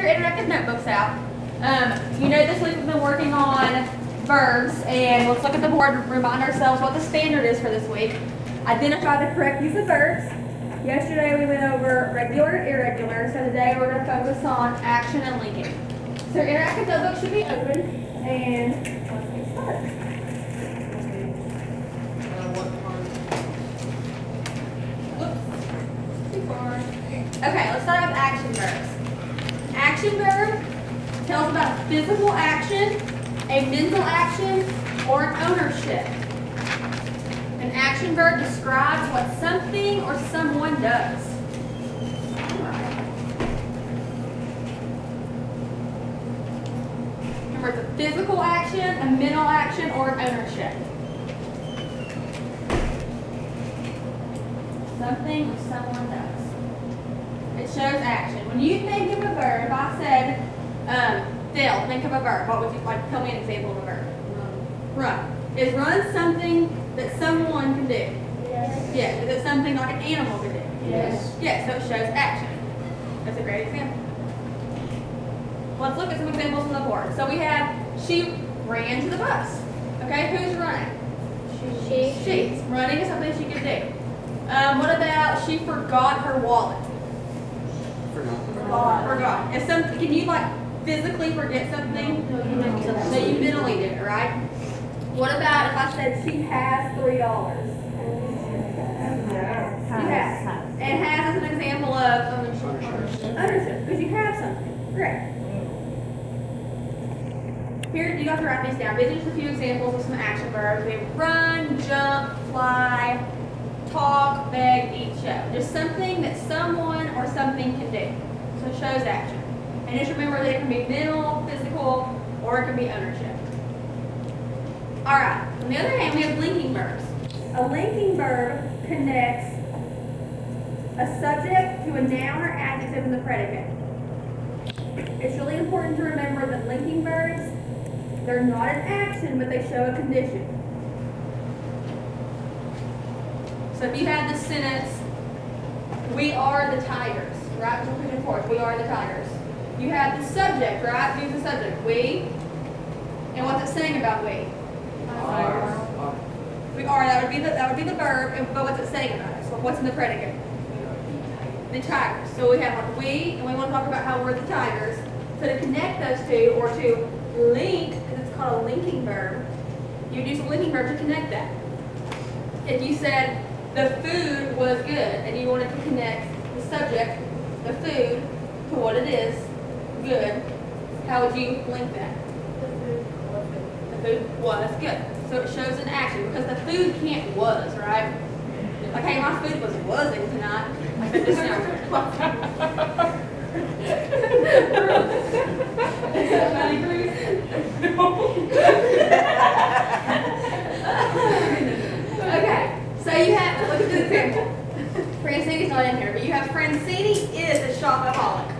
your interactive notebooks out. You know this week we've been working on verbs, and let's look at the board and remind ourselves what the standard is for this week. Identify the correct use of verbs. Yesterday we went over regular and irregular, so today we're going to focus on action and linking. So your interactive notebook should be open, and let's get started. Okay, let's start with action verbs. Action verb tells about a physical action, a mental action, or an ownership. An action verb describes what something or someone does. Remember, it's a physical action, a mental action, or an ownership. Something or someone does. It shows action. When you think of a verb, if I said, Dale, think of a verb. What would you like? Tell me an example of a verb. Run. Is run something that someone can do? Yes. Yes. Is it something like an animal can do? Yes. Yes. So it shows action. That's a great example. Let's look at some examples on the board. So we have she ran to the bus. Okay. Who's running? She. Running is something she can do. What about she forgot her wallet? Forgot. If something, can you like physically forget something? No, you mentally did it, right? What about if I said she has $3? She has. And has is an example of ownership, because you have something. Great. Here, you have to write these down. These are just a few examples of some action verbs. We have run, jump, fly, talk, beg, eat, show. Just something that someone or something can do. So it shows action. And just remember that it can be mental, physical, or it can be ownership. Alright, on the other hand, we have linking verbs. A linking verb connects a subject to a noun or adjective in the predicate. It's really important to remember that linking verbs, they're not an action, but they show a condition. So if you had this sentence, we are the tigers, right? We are the tigers. You have the subject, right? Who's the subject? We. And what's it saying about we? We are. That would be the verb. But what's it saying about us? So what's in the predicate? The tigers. So we have like we, and we want to talk about how we're the tigers. So to connect those two, or to link, because it's called a linking verb, you would use a linking verb to connect that. If you said the food was good, and you wanted to connect the subject, the food, to what it is, good, how would you link that? The food was good. So it shows an action, because the food can't was, right? Like, hey, my food was wasn't tonight. Like, that just sounds weird. Is that funny, Bruce? Okay, so you have, look at this example. Francini's not in here, but you have Francini is a shopaholic.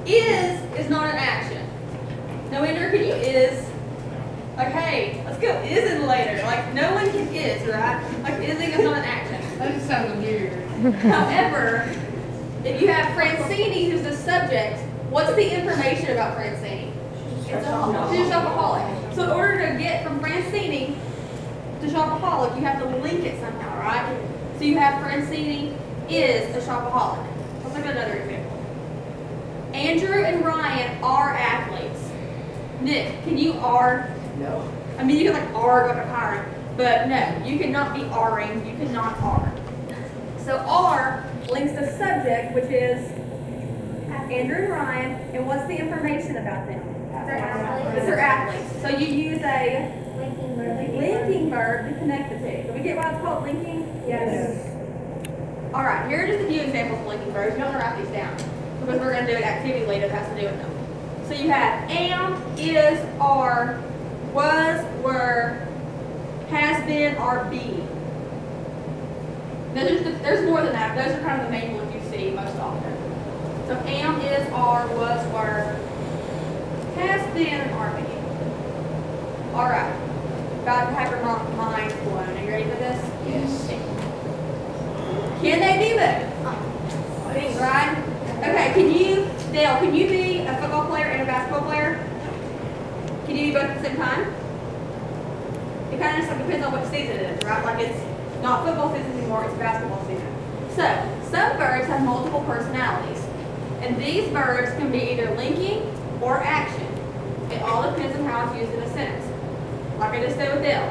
Is not an action. No wonder can you is. Like, hey, let's go isn't later. Like, no one can is, right? Like, ising is not an action. That sounds weird. However, if you have Francini, who's the subject, what's the information about Francini? She's a shopaholic. So in order to get from Francini to shopaholic, you have to link it somehow, right? So you have Francini is a shopaholic. Let's look at another example. Andrew and Ryan are athletes. Nick, can you R? No. I mean, you can like R like a pirate, but no, you cannot be R-ing. You cannot R. So R links the subject, which is Andrew and Ryan, and what's the information about them? They're athletes. So you use a linking verb to connect the two. Do we get why it's called linking? Yes. All right, here are just a few examples of linking verbs. You don't want to write these down, because we're going to do an activity later that has to do with them. So you have am, is, are, was, were, has been, are, be. Now there's more than that. Those are kind of the main ones you see most often. So am, is, are, was, were, has been, and are, be. All right. About to have your mind blown. Are you ready for this? Yes. Can they be moved? Right? Okay, can you Dale, can you be a football player and a basketball player? Can you be both at the same time? It kind of just like depends on what season it is, right? Like it's not football season anymore, it's basketball season. So, some verbs have multiple personalities. And these verbs can be either linking or action. It all depends on how it's used in a sentence. Like I just said with Dale.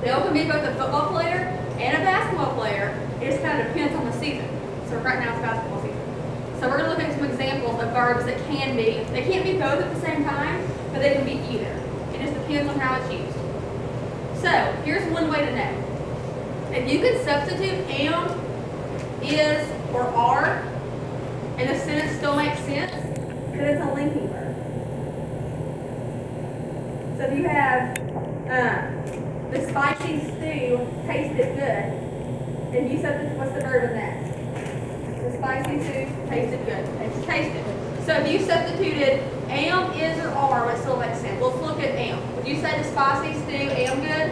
Dale can be both a football player and a basketball player. It just kind of depends on the season. So right now it's basketball season. So we're going to look at some examples of verbs that can be, they can't be both at the same time, but they can be either. It just depends on how it's used. So here's one way to know. If you could substitute am, is, or are, and the sentence still makes sense, then it's a linking verb. So if you have the spicy stew tasted good, and you substitute, what's the verb in that? The spicy stew tasted good. It's tasted. So if you substituted am, is, or are, it still makes sense. Let's look at am. Would you say the spicy stew am good?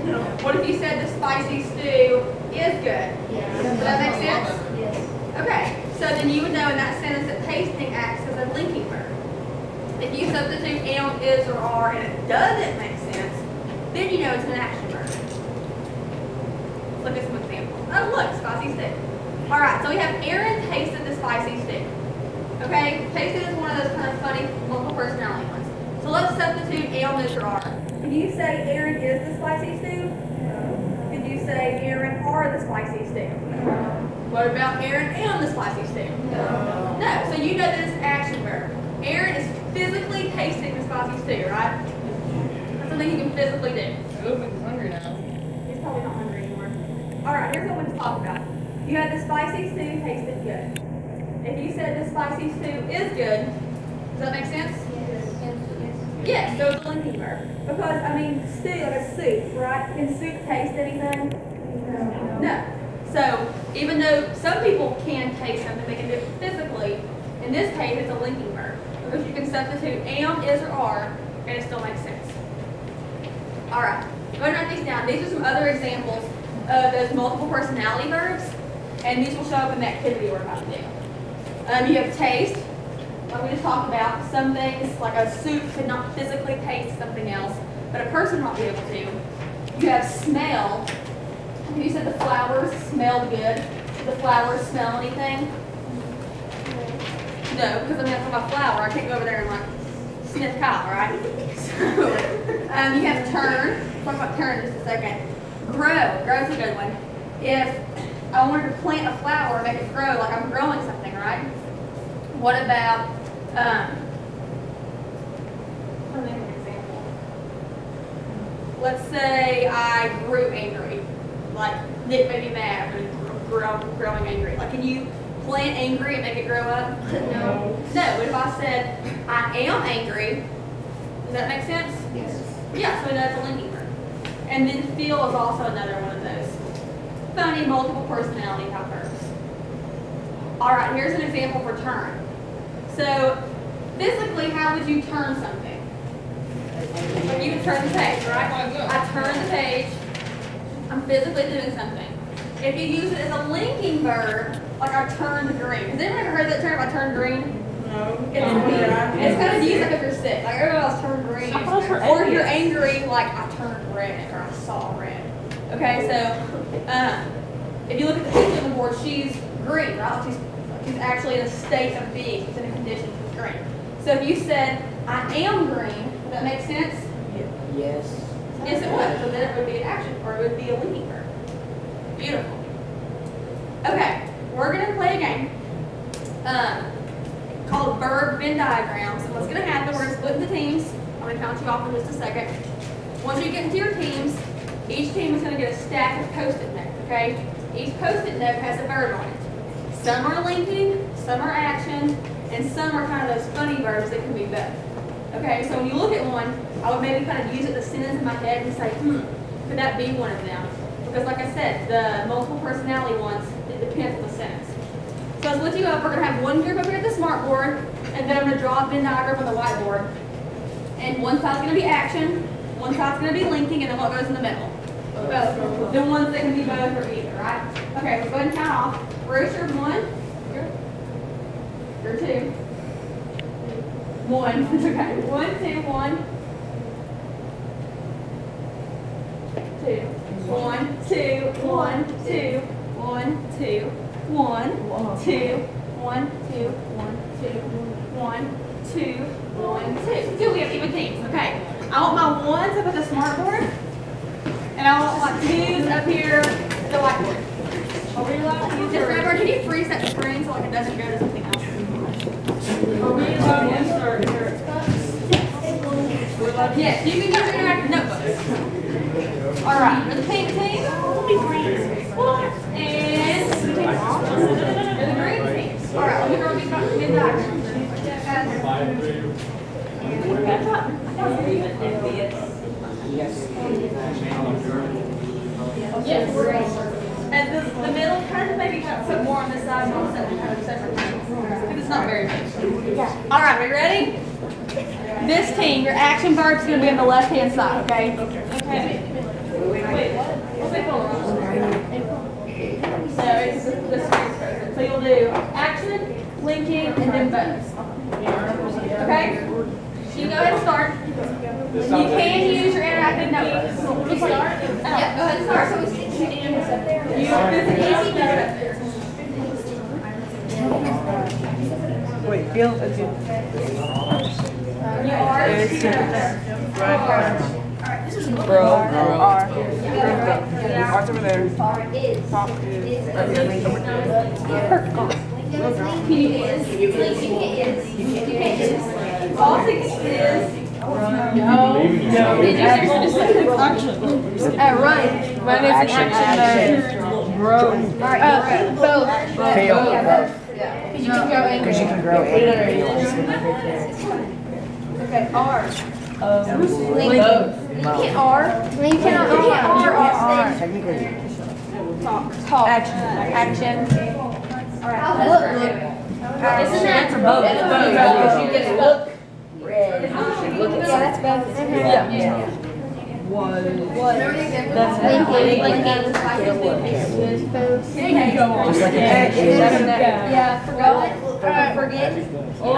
No. What if you said the spicy stew is good? Yes. Does that make sense? Yes. Okay. So then you would know in that sentence that tasting acts as a linking verb. If you substitute am, is, or are, and it doesn't make sense, then you know it's an action verb. Let's look at some examples. Oh, look, spicy stew. All right, so we have Aaron tasted the spicy stew. Okay, tasted is one of those kind of funny multiple personality ones. So let's substitute am, is, or are. Can you say Aaron is the spicy stew? No. Could you say Aaron are the spicy stew? No. What about Aaron and the spicy stew? No. No, so you know that it's an action verb. Aaron is physically tasting the spicy stew, right? That's something he can physically do. Oh, he's hungry now. He's probably not hungry anymore. All right, here's what we're going to talk about. You had the spicy stew tasted good. If you said the spicy stew is good, does that make sense? Yes, so it's a linking verb. Because, I mean, stew, like a soup, right? Can soup taste anything? No. So, even though some people can taste something, they can do it physically, in this case, it's a linking verb. Because you can substitute am, is, or are, and it still makes sense. All right, go ahead and write these down. These are some other examples of those multiple personality verbs, and these will show up in the activity we're about to do. You have taste, like we just talked about. Some things, like a soup, could not physically taste something else, but a person might be able to. You have smell. You said the flowers smelled good. Did the flowers smell anything? No, because I'm going to talk about flower. I can't go over there and like sniff Kyle, right? So, you have turn. Talk about turn in just a second. Grow. Grow's a good one. If I wanted to plant a flower and make it grow, like I'm growing something, right? What about, let me give an example. Let's say I grew angry. Like, Nick made me mad, but growing angry. Like, can you plant angry and make it grow up? No. No, but if I said, I am angry, does that make sense? Yes. Yeah, so that's a linking verb. And then feel is also another one of those funny multiple personality type verbs. All right, here's an example for turn. So, physically, how would you turn something? Like you would turn the page, right? I turn the page. I'm physically doing something. If you use it as a linking verb, like I turned green. Has anyone ever heard that term, I turned green? No. It's kind of used like if you're sick. Like everybody else turned green. Or if you're angry, like I turned red or I saw red. Okay, so if you look at the picture on the board, she's green, right? She's actually in a state of being. She's in a condition she's green. So if you said, I am green, would that make sense? Yes. Yes, it would. So then it would be an action, or it would be a linking verb. Beautiful. Okay, we're going to play a game called Verb Venn Diagram. So what's going to happen, we're going to split into teams. I'm going to count you off in just a second. Once you get into your teams, each team is going to get a stack of Post-it notes, okay? Each Post-it note has a verb on it. Some are linking, some are action, and some are kind of those funny verbs that can be both. Okay, so when you look at one, I would maybe kind of use it the sentence in my head and say, could that be one of them? Because like I said, the multiple personality ones, it depends on the sentence. So I'll split you up. We're going to have one group up here at the smart board, and then I'm going to draw a Venn diagram on the whiteboard. And one side's going to be action, one side's going to be linking, and then what goes in the middle? Both. The ones that can be both or either, right? Okay, let's go ahead and count off. Bruce, you're one. You're two. One. Okay. 1, 2, 1. 2. 1, 2, 1, 2, 1, 2, 1, 2, 1, 2, 1, 2, 1, 2, 1, 2. Good, we have even teams. Okay. I want my ones up at the smart board, and I want my twos up here at the whiteboard. Just remember, can you freeze that screen so like it doesn't go to something else? Yes, you can use interactive notebooks. All right, for the pink team, and the green team. All right, let me draw these diagrams. Yes. And the middle kind of maybe put more on this side and on this kind of separate things. Because it's not very big. All right, we ready? This team, your action verb's going to be on the left-hand side, okay? Okay. Wait, what? What's it called? So it's the series person. So you'll do action, linking, and then bonus. Okay? You go ahead and start. You can use your interactive notebooks. We start? Yeah, go ahead and start. So it's up there. It's an easy note. Wait, Bill, that's you. You are. Bro. Art's over there. Top is. All things is. No. Run. Run is an action. Bro. Both. Fail. Because you can grow eight. Okay, R. Link. You can't R. You cannot R. Technically. Talk. Action. Alright. Look. Isn't that for both? You get look. Red. Yeah, that's both. Yeah. Was. That's linking. Just like an Yeah, forgot. Forget. Oh, I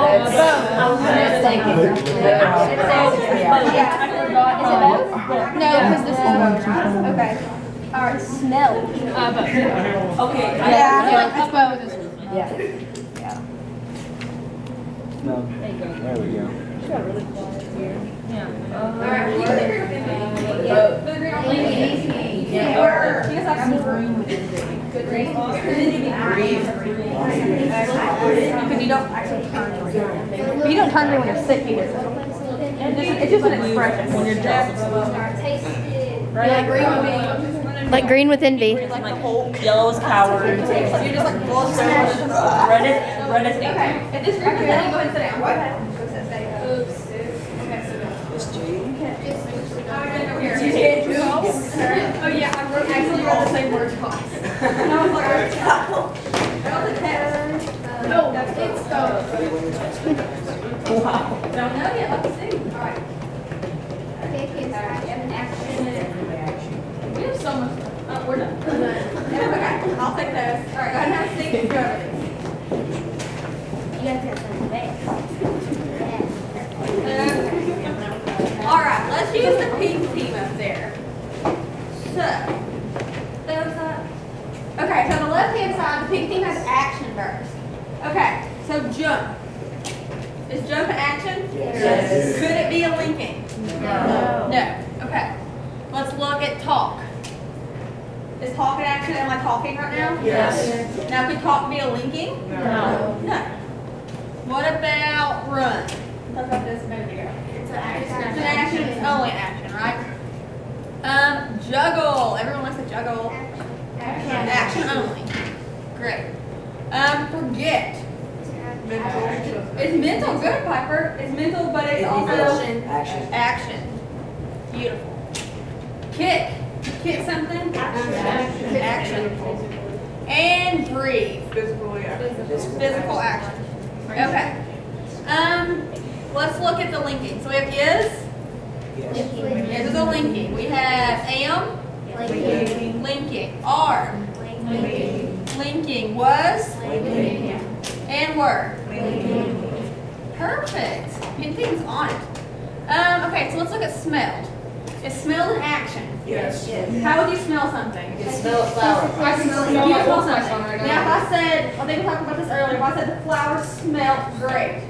was thinking. Yeah, I forgot. Is it both? No, because this is both. Okay. Alright, smell. Both. Okay. Yeah, it's both. Yeah. No. There we go. Alright, you can agree with me. Good green on linking. Yeah. Or you guys have some green with it. Good green. Because you don't actually turn green. You don't turn green when you're sick either. It's just an expression when you're deaf. Right? Like green with envy. Like Hulk, yellow is coward. So you're just like full of red is okay. If this group is ready, go ahead and sit down. Go ahead. Oops. Oh yeah, I actually wrote the same word twice. And I was like, that was a test. No, it's wow. Don't know yet, let's see. Alright. We have so much stuff. Oh, we're done. Okay, I'll take those. Alright, go ahead and have a seat. Go over these. You guys got some bags. Alright, let's use the pink team up there. So, those up. Okay, so on the left-hand side, the pink team has action verbs. Okay, so jump. Is jump an action? Yes. Could it be a linking? No. No. Okay. Let's look at talk. Is talk an action? Am I talking right now? Yes. Now, could talk be a linking? No. No. What about run? Talk about this a minute ago. It's an action. It's only an action, right? Juggle. Everyone likes to juggle. Action only. Great. Forget. It's mental. Good, Piper. It's mental, but it's also action. Beautiful. Kick. Kick something. Action. And breathe. Physical action. Okay. Let's look at the linking. So we have is. Is is a linking. We have am. Linking. Are. Linking. Was. And were. Perfect. Getting things on it. Okay, so let's look at smelled. Is smelled an action? Yes. How would you smell something? You can smell a flower. I can smell it. you smell something. Now, if I said, I think we talked about this earlier, if I said the flower smelled great,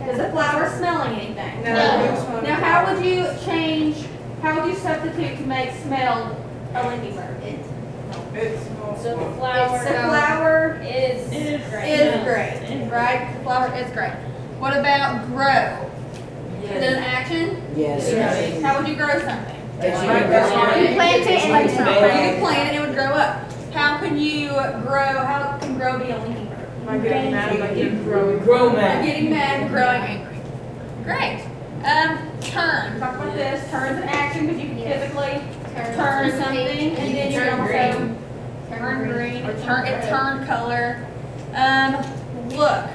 is the flower smelling anything? No. Now, how would you substitute to make smelled a linking verb? So the The flower Is great, right? The flower is great. What about grow? Is it an action? Yes. How would you grow something? Yes. You Plant it and then could plant it, it would grow up. How can you grow, how can grow be a linking verb? Getting mad. Getting mad, growing angry. Great. Turn. Talk about this. Turn's an action because you can physically turn something, and then you can also turn green or it turned color. Look.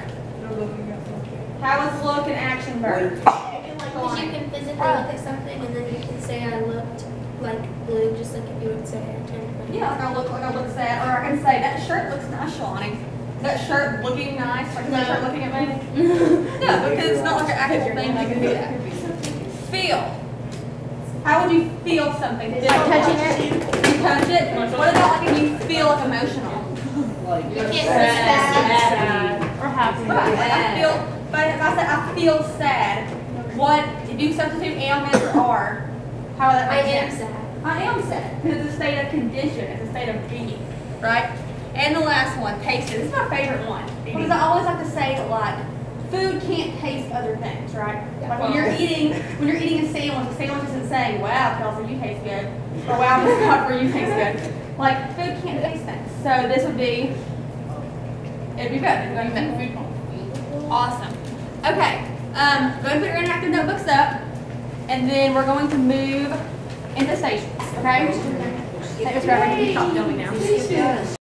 How is look an action verb? Because you can physically look at something and then you can say I looked like blue, just like if you would say I turned blue. Yeah, like I look sad, or I can say that shirt looks nice, Shawnee. That shirt looking nice, like is that shirt looking at me? No, because it's not like an actual thing. You can do that. Feel. How would you feel something? Like touching it. You touch it. What about like if you feel like emotional? You can't say Sad. or happy. Right. Like I feel. But if I said I feel sad, what if you substitute am, is, or are? How would that I make am sense? sad. I am sad because it's a state of condition. It's a state of being, right? And the last one, taste it. This is my favorite one because I always like to say that like food can't taste other things, right? Like when you're eating a sandwich isn't saying, "Wow, Kelsey, you taste good," or "Wow, Miss Godfrey, you taste good." Like food can't taste things. So this would be, it'd be good. It'd be better. Food won't. Awesome. Okay. Go ahead and put your interactive notebooks up, and then we're going to move into stations. Okay? Take this right back to the top, don't we now?